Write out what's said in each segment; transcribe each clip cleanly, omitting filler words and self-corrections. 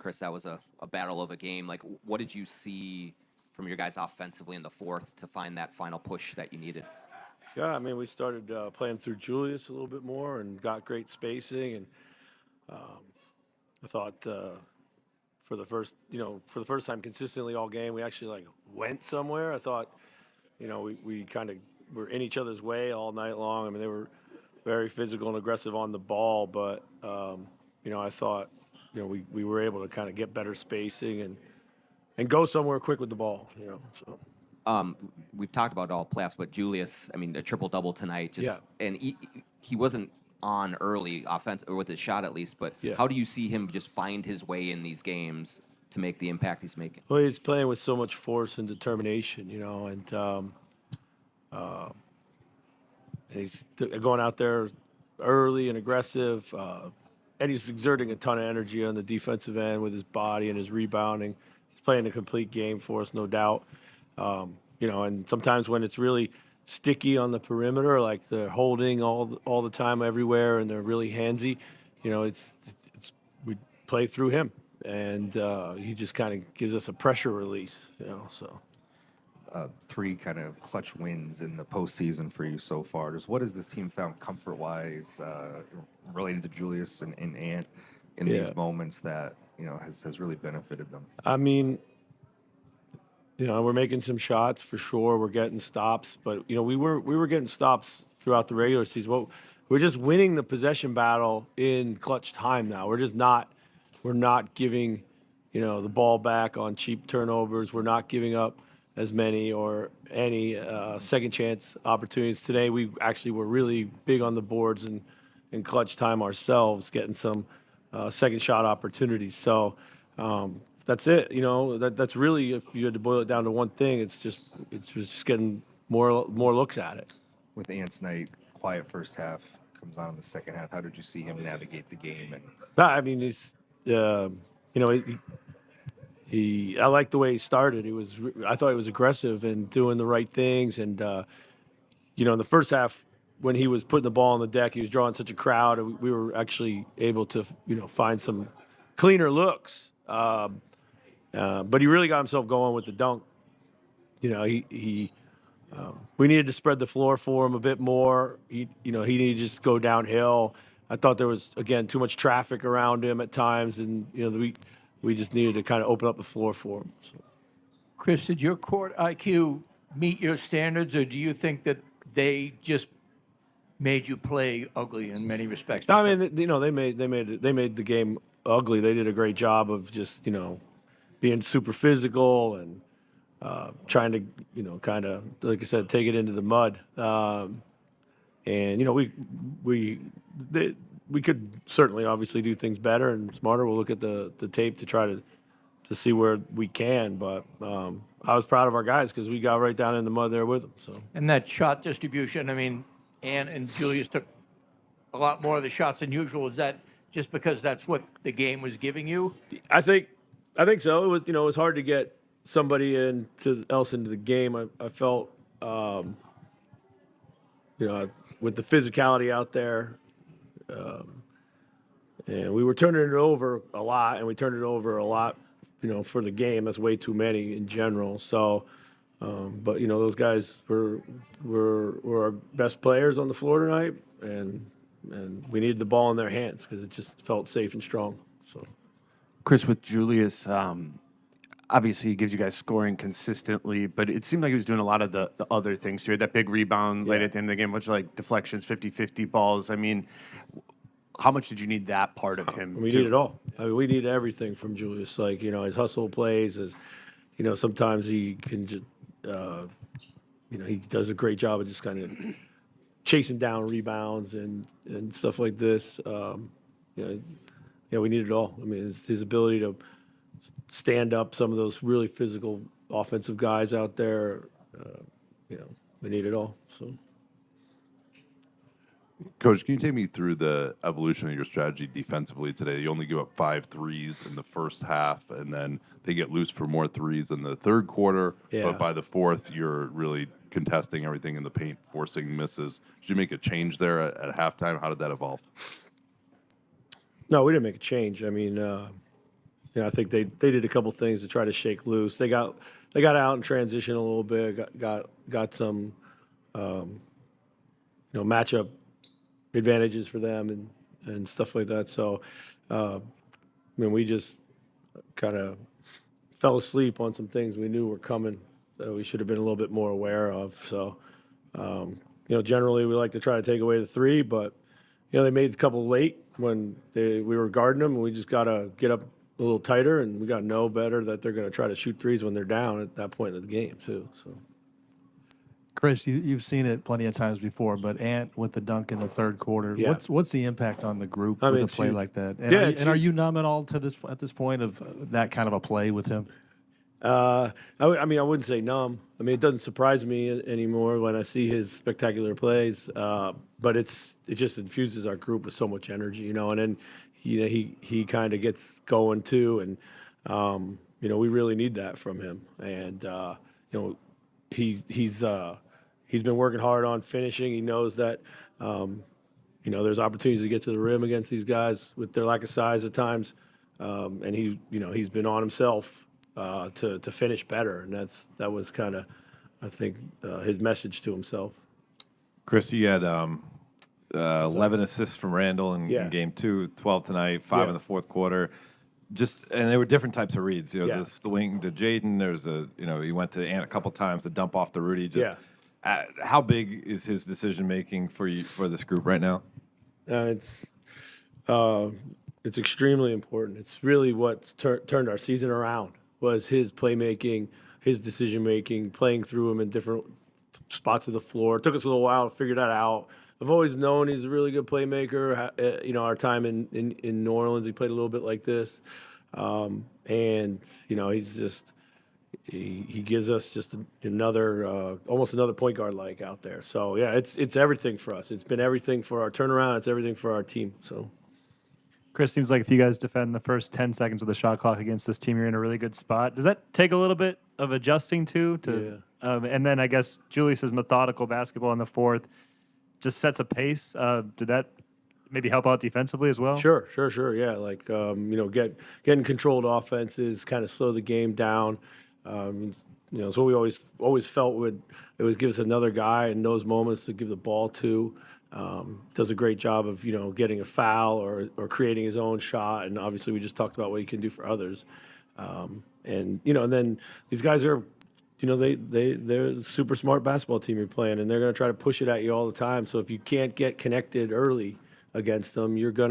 Chris, that was a battle of a game. Like, what did you see from your guys offensively in the fourth to find that final push that you needed? Yeah, I mean, we started playing through Julius a little bit more and got great spacing. And I thought for the first time consistently all game, we actually like went somewhere. I thought, we kind of were in each other's way all night long. I mean, they were very physical and aggressive on the ball, but I thought, we were able to kind of get better spacing and go somewhere quick with the ball. So. We've talked about all playoffs, but Julius, I mean, a triple double tonight. Yeah. And he wasn't on early offense or with his shot at least. But Yeah. how do you see him just find his way in these games to make the impact he's making? Well, he's playing with so much force and determination, and he's going out there early and aggressive, and he's exerting a ton of energy on the defensive end with his body and his rebounding. He's playing a complete game for us, no doubt. And sometimes when it's really sticky on the perimeter, like they're holding all the time everywhere, and they're really handsy, it's we play through him, and he just kind of gives us a pressure release, So. Three kind of clutch wins in the postseason for you so far. Just what has this team found comfort-wise related to Julius and Ant in these moments that has really benefited them? I mean, we're making some shots for sure. We're getting stops, but we were getting stops throughout the regular season. We're just winning the possession battle in clutch time now. We're not giving the ball back on cheap turnovers. We're not giving up as many or any second chance opportunities. Today we actually were really big on the boards and in clutch time ourselves, getting some second shot opportunities. So that's it. That's really, if you had to boil it down to one thing, it's just getting more looks at it. With Ant's night, quiet first half, comes on in the second half. How did you see him navigate the game? I mean, he's I like the way he started. I thought he was aggressive and doing the right things. And in the first half, when he was putting the ball on the deck, he was drawing such a crowd, and we were actually able to find some cleaner looks. But he really got himself going with the dunk. We needed to spread the floor for him a bit more. He needed to just go downhill. I thought there was, again, too much traffic around him at times, and we just needed to kind of open up the floor for him. So. Chris, did your court IQ meet your standards, or do you think that they just made you play ugly in many respects? I mean, they made the game ugly. They did a great job of just being super physical and trying to kind of, like I said, take it into the mud. And we could certainly obviously do things better and smarter. We'll look at the tape to try to see where we can. But I was proud of our guys because we got right down in the mud there with them. So. And that shot distribution, I mean, Ant and Julius took a lot more of the shots than usual. Is that just because that's what the game was giving you? I think so. It was hard to get somebody else into the game. I felt with the physicality out there. And we were turning it over a lot, and we turned it over a lot, for the game. That's way too many in general. So, but those guys were our best players on the floor tonight, and we needed the ball in their hands because it just felt safe and strong. So, Chris, with Julius, obviously he gives you guys scoring consistently, but it seemed like he was doing a lot of the other things too. That big rebound late at the end of the game, which like deflections, 50-50 balls. I mean, how much did you need that part of him? We need it all. I mean, we need everything from Julius. Like, his hustle plays, sometimes he can just, he does a great job of just kind of chasing down rebounds and stuff like this. We need it all. I mean, his ability to stand up some of those really physical offensive guys out there, we need it all. So. Coach, can you take me through the evolution of your strategy defensively today? You only give up 5 threes in the first half, and then they get loose for more threes in the third quarter. Yeah. But by the fourth, you're really contesting everything in the paint, forcing misses. Did you make a change there at halftime? How did that evolve? No, we didn't make a change. I mean, I think they did a couple things to try to shake loose. They got out in transition a little bit. Got some matchup advantages for them and stuff like that. So, we just kind of fell asleep on some things we knew were coming that we should have been a little bit more aware of. So, generally we like to try to take away the three, but they made a couple late when we were guarding them, and we just got to get up a little tighter, and we got to know better that they're going to try to shoot threes when they're down at that point in the game too. So. Chris, you've seen it plenty of times before, but Ant with the dunk in the third quarter, Yeah. what's the impact on the group I with mean, a play huge. like that? And, Yeah, are you numb at all at this point of that kind of a play with him? I wouldn't say numb. It doesn't surprise me anymore when I see his spectacular plays. But it just infuses our group with so much energy, and then he kind of gets going too, and we really need that from him. And he's been working hard on finishing. He knows that there's opportunities to get to the rim against these guys with their lack of size at times, and he's been on himself to finish better, and that was kind of, I think, his message to himself. Chris, you had 11 assists from Randle in Yeah. game 2, 12 tonight, 5 Yeah. in the fourth quarter. And there were different types of reads. Yeah. The swing to Jaden. There's he went to Ant a couple times, the dump off to Rudy. How big is his decision making for this group right now? It's extremely important. It's really what turned our season around, was his playmaking, his decision making, playing through him in different spots of the floor. It took us a little while to figure that out. I've always known he's a really good playmaker. Our time in New Orleans, he played a little bit like this, and he's just he gives us just another almost another point guard like out there. So yeah, it's everything for us. It's been everything for our turnaround. It's everything for our team. So. Chris, seems like if you guys defend the first 10 seconds of the shot clock against this team, you're in a really good spot. Does that take a little bit of adjusting to? And then I guess Julius's methodical basketball in the fourth just sets a pace. Did that maybe help out defensively as well? Sure. Yeah, getting controlled offenses, kind of slow the game down. It's what we always felt would give us another guy in those moments to give the ball to. Does a great job of getting a foul or creating his own shot, and obviously we just talked about what he can do for others. And then these guys are, they're a super smart basketball team you're playing, and they're going to try to push it at you all the time. So if you can't get connected early against them, you're going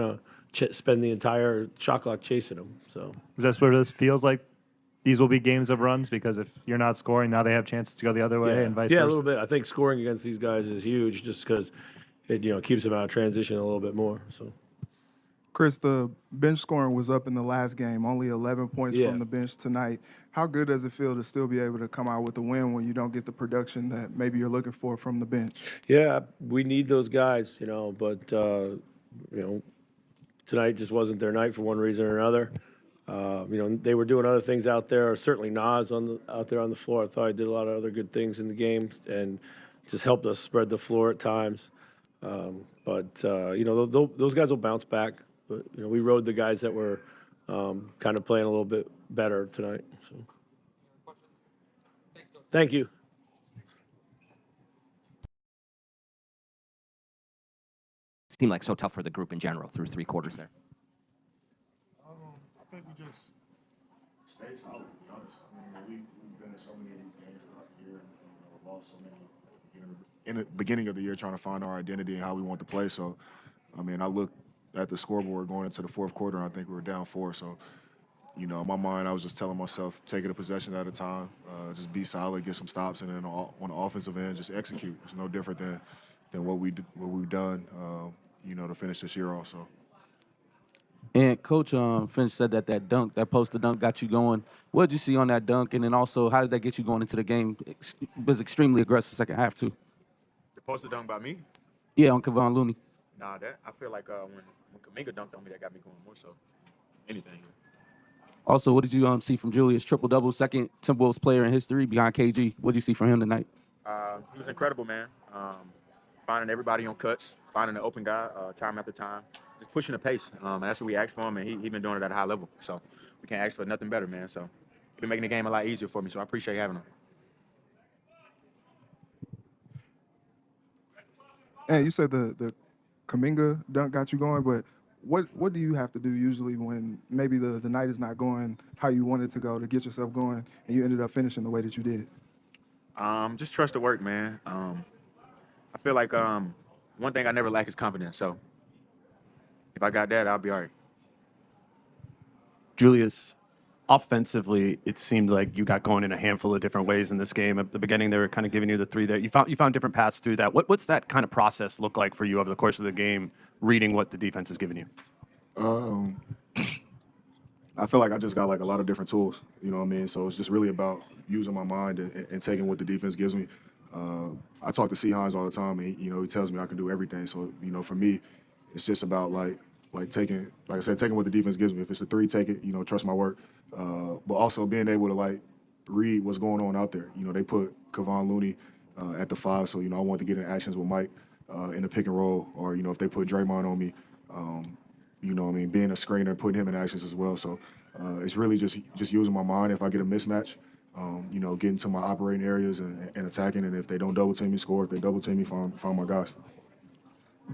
to spend the entire shot clock chasing them. So Is that what this feels like? These will be games of runs because if you're not scoring, now they have chances to go the other way and vice versa. Yeah, a little bit. I think scoring against these guys is huge, just because it keeps them out of transition a little bit more. So. Chris, the bench scoring was up in the last game, only 11 points Yeah. from the bench tonight. How good does it feel to still be able to come out with a win when you don't get the production that maybe you're looking for from the bench? Yeah, we need those guys, but tonight just wasn't their night for one reason or another. They were doing other things out there. Certainly Nas out there on the floor. I thought he did a lot of other good things in the game and just helped us spread the floor at times. But those guys will bounce back. But, we rode the guys that were kind of playing a little bit better tonight. So. Thank you. It seemed like so tough for the group in general through 3 quarters there. I think we just stayed solid, to be honest. We've been in so many of these games throughout the year and lost so many in the beginning of the year trying to find our identity and how we want to play. So, I looked at the scoreboard going into the fourth quarter, and I think we were down 4. So, in my mind, I was just telling myself, take it a possession at a time, just be solid, get some stops, and then on the offensive end, just execute. It's no different than what we've done, to finish this year also. And Coach Finch said that poster dunk got you going. What did you see on that dunk? And then also, how did that get you going into the game? It was extremely aggressive second half, too. The poster dunk by me? Yeah, on Kevon Looney. Nah, I feel like when Kuminga dunked on me, that got me going more so anything. Also, what did you see from Julius? Triple-double, second Timberwolves player in history behind KG. What did you see from him tonight? He was incredible, man. finding everybody on cuts, finding the open guy time after time, just pushing the pace. And that's what we asked for him, and he been doing it at a high level. So we can't ask for nothing better, man. So he's been making the game a lot easier for me. So I appreciate having him. And you said the Kuminga dunk got you going, but what do you have to do usually when maybe the night is not going how you want it to go to get yourself going, and you ended up finishing the way that you did? Just trust the work, man. I feel like one thing I never lack is confidence. So if I got that, I'll be all right. Julius, offensively, it seemed like you got going in a handful of different ways in this game. At the beginning, they were kind of giving you the three there. You found different paths through that. What's that kind of process look like for you over the course of the game, reading what the defense is giving you? I feel like I just got like a lot of different tools, you know what I mean? So it's just really about using my mind and taking what the defense gives me. I talk to C. Hines all the time, and he tells me I can do everything. So, for me, it's just about like taking, like I said, taking what the defense gives me. If it's a three, take it, trust my work. But also being able to like read what's going on out there. They put Kevon Looney at the 5, so, I want to get in actions with Mike in the pick and roll, or, if they put Draymond on me, being a screener, putting him in actions as well. So it's really just using my mind. If I get a mismatch, getting to my operating areas and attacking. And if they don't double team me, score. If they double team me, find my guys.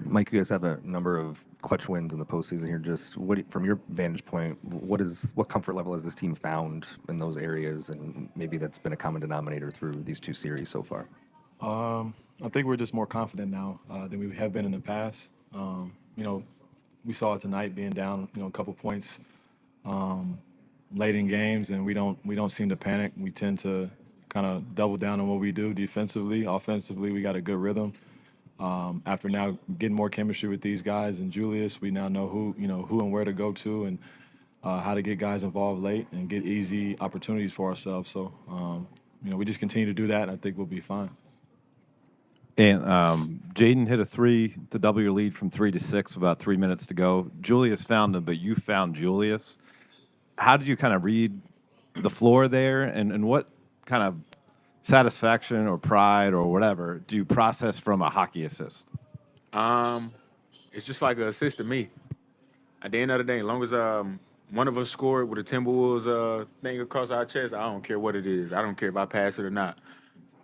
Mike, you guys have a number of clutch wins in the postseason here. Just from your vantage point, what comfort level has this team found in those areas, and maybe that's been a common denominator through these 2 series so far? I think we're just more confident now than we have been in the past. We saw it tonight, being down, a couple points late in games, and we don't seem to panic. We tend to kind of double down on what we do defensively. Offensively, we got a good rhythm. After now getting more chemistry with these guys and Julius, we now know who and where to go to, and how to get guys involved late and get easy opportunities for ourselves. So, we just continue to do that, and I think we'll be fine. And Jaden hit a 3 to double your lead from 3 to 6 with about 3 minutes to go. Julius found him, but you found Julius. How did you kind of read the floor there, and what kind of satisfaction or pride or whatever do you process from a hockey assist? It's just like an assist to me. At the end of the day, as long as one of us scored with a Timberwolves thing across our chest, I don't care what it is. I don't care if I pass it or not.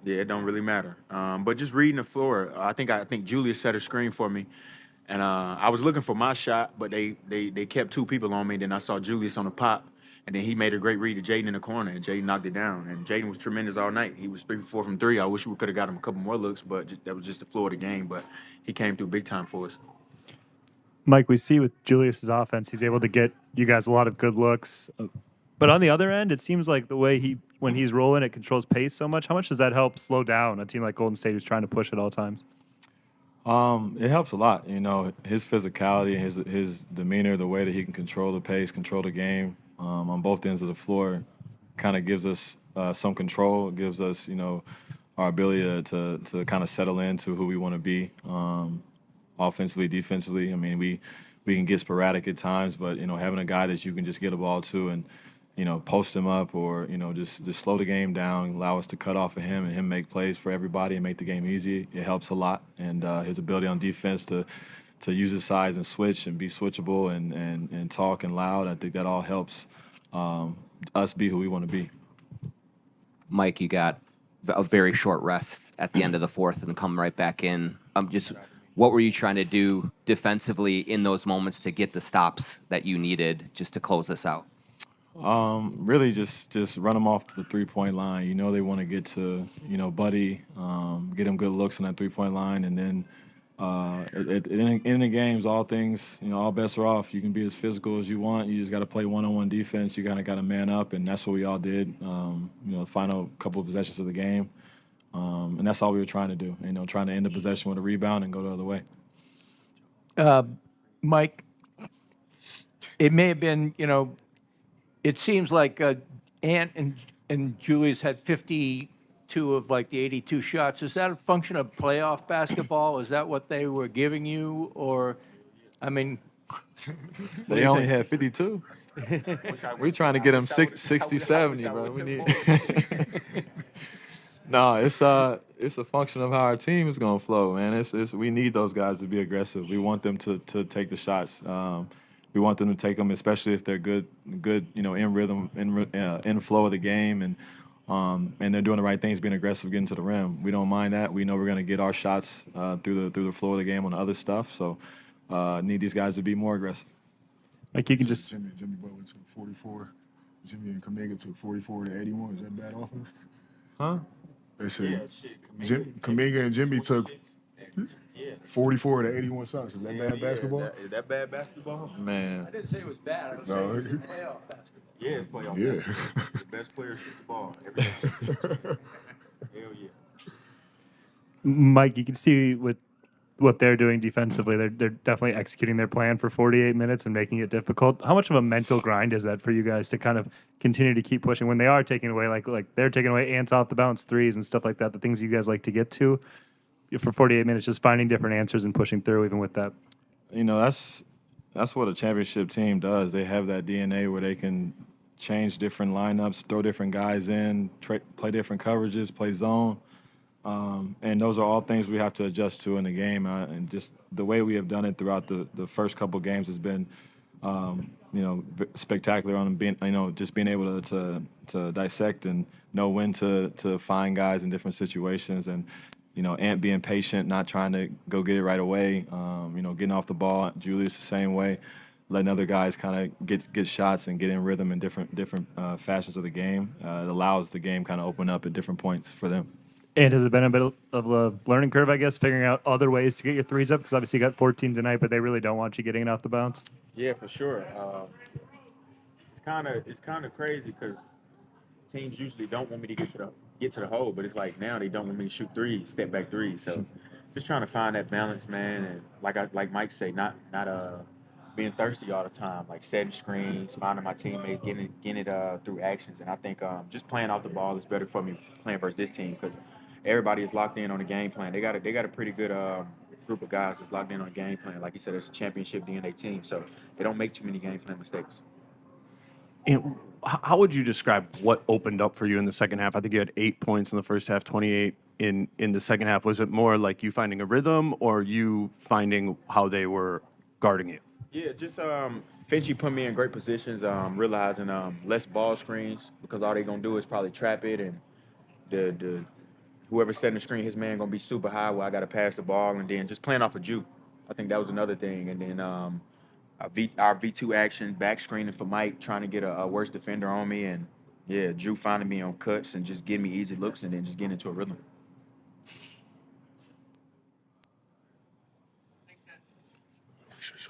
Yeah, it don't really matter. But just reading the floor, I think Julius set a screen for me, and I was looking for my shot, but they kept 2 people on me. Then I saw Julius on the pop, and then he made a great read to Jaden in the corner, and Jaden knocked it down. And Jaden was tremendous all night. He was 3 for 4 from 3. I wish we could have got him a couple more looks, but that was just the floor of the game. But he came through big time for us. Mike, we see with Julius's offense, he's able to get you guys a lot of good looks. But on the other end, it seems like the way when he's rolling, it controls pace so much. How much does that help slow down a team like Golden State who's trying to push at all times? It helps a lot. His physicality, his demeanor, the way that he can control the pace, control the game on both ends of the floor, kind of gives us some control. It gives us, our ability to kind of settle into who we want to be, offensively, defensively. I mean, we can get sporadic at times, but having a guy that you can just get a ball to and post him up, or just slow the game down, allow us to cut off of him and him make plays for everybody and make the game easy. It helps a lot, and his ability on defense to use his size and switch and be switchable and talk and loud. I think that all helps us be who we want to be. Mike, you got a very short rest at the end of the 4th and come right back in. What were you trying to do defensively in those moments to get the stops that you needed just to close this out? Really just run them off the 3-point line. They want to get to, Buddy, get him good looks on that 3-point line. And then in the games, all things, all bets are off. You can be as physical as you want. You just got to play one-on-one defense. You kind of got to man up, and that's what we all did, the final couple of possessions of the game. And that's all we were trying to do, trying to end the possession with a rebound and go the other way. Mike, it may have been, it seems like Ant and Julius had 52 of like the 82 shots. Is that a function of playoff basketball? Is that what they were giving you? Or, I mean... They only had 52. We're trying to get them 60, 70, bro. We need... No, it's a function of how our team is gonna flow, man. It's we need those guys to be aggressive. We want them to take the shots. We want them to take them, especially if they're good, in rhythm, in flow of the game, and they're doing the right things, being aggressive, getting to the rim. We don't mind that. We know we're gonna get our shots through the flow of the game on the other stuff. So need these guys to be more aggressive. Like you can just Jimmy Butler took 44. Jimmy and Kuminga took 44 to 81. Is that bad offense? Huh? They said Kuminga and Jimmy took 44 to 81 shots. Is that bad basketball? Is that bad basketball? Man. I didn't say it was bad. I was No. saying it's playoff basketball. Yeah, it's playoff Yeah. basketball. The best players shoot the ball every day. Hell yeah. Mike, you can see with what they're doing defensively, they're definitely executing their plan for 48 minutes and making it difficult. How much of a mental grind is that for you guys to kind of continue to keep pushing when they are taking away like they're taking away ants off the bounce threes and stuff like that, the things you guys like to get to for 48 minutes, just finding different answers and pushing through even with that? That's what a championship team does. They have that DNA where they can change different lineups, throw different guys in, play different coverages, play zone. And those are all things we have to adjust to in the game. And just the way we have done it throughout the first couple games has been, spectacular on being, just being able to dissect and know when to find guys in different situations. And, Ant being patient, not trying to go get it right away, getting off the ball. Julius the same way, letting other guys kind of get shots and get in rhythm in different fashions of the game. It allows the game kind of open up at different points for them. And has it been a bit of a learning curve, I guess, figuring out other ways to get your threes up? Because obviously you got 14 tonight, but they really don't want you getting it off the bounce. Yeah, for sure. It's kind of crazy because teams usually don't want me to get to the hole, but it's like now they don't want me to shoot threes, step back threes. So just trying to find that balance, man. And like Mike say, not being thirsty all the time, like setting screens, finding my teammates, getting it through actions. And I think just playing off the ball is better for me playing versus this team because everybody is locked in on the game plan. They got a pretty good group of guys that's locked in on the game plan. Like you said, it's a championship DNA team, so they don't make too many game plan mistakes. And how would you describe what opened up for you in the second half? I think you had 8 points in the first half, 28 in the second half. Was it more like you finding a rhythm or you finding how they were guarding you? Yeah, just Finch put me in great positions, realizing less ball screens because all they're gonna do is probably trap it, and the whoever's setting the screen, his man gonna be super high where I gotta pass the ball, and then just playing off of Jew. I think that was another thing, and then our V2 action back screening for Mike, trying to get a worse defender on me, and yeah, Drew finding me on cuts and just getting me easy looks, and then just getting into a rhythm. Thanks, guys.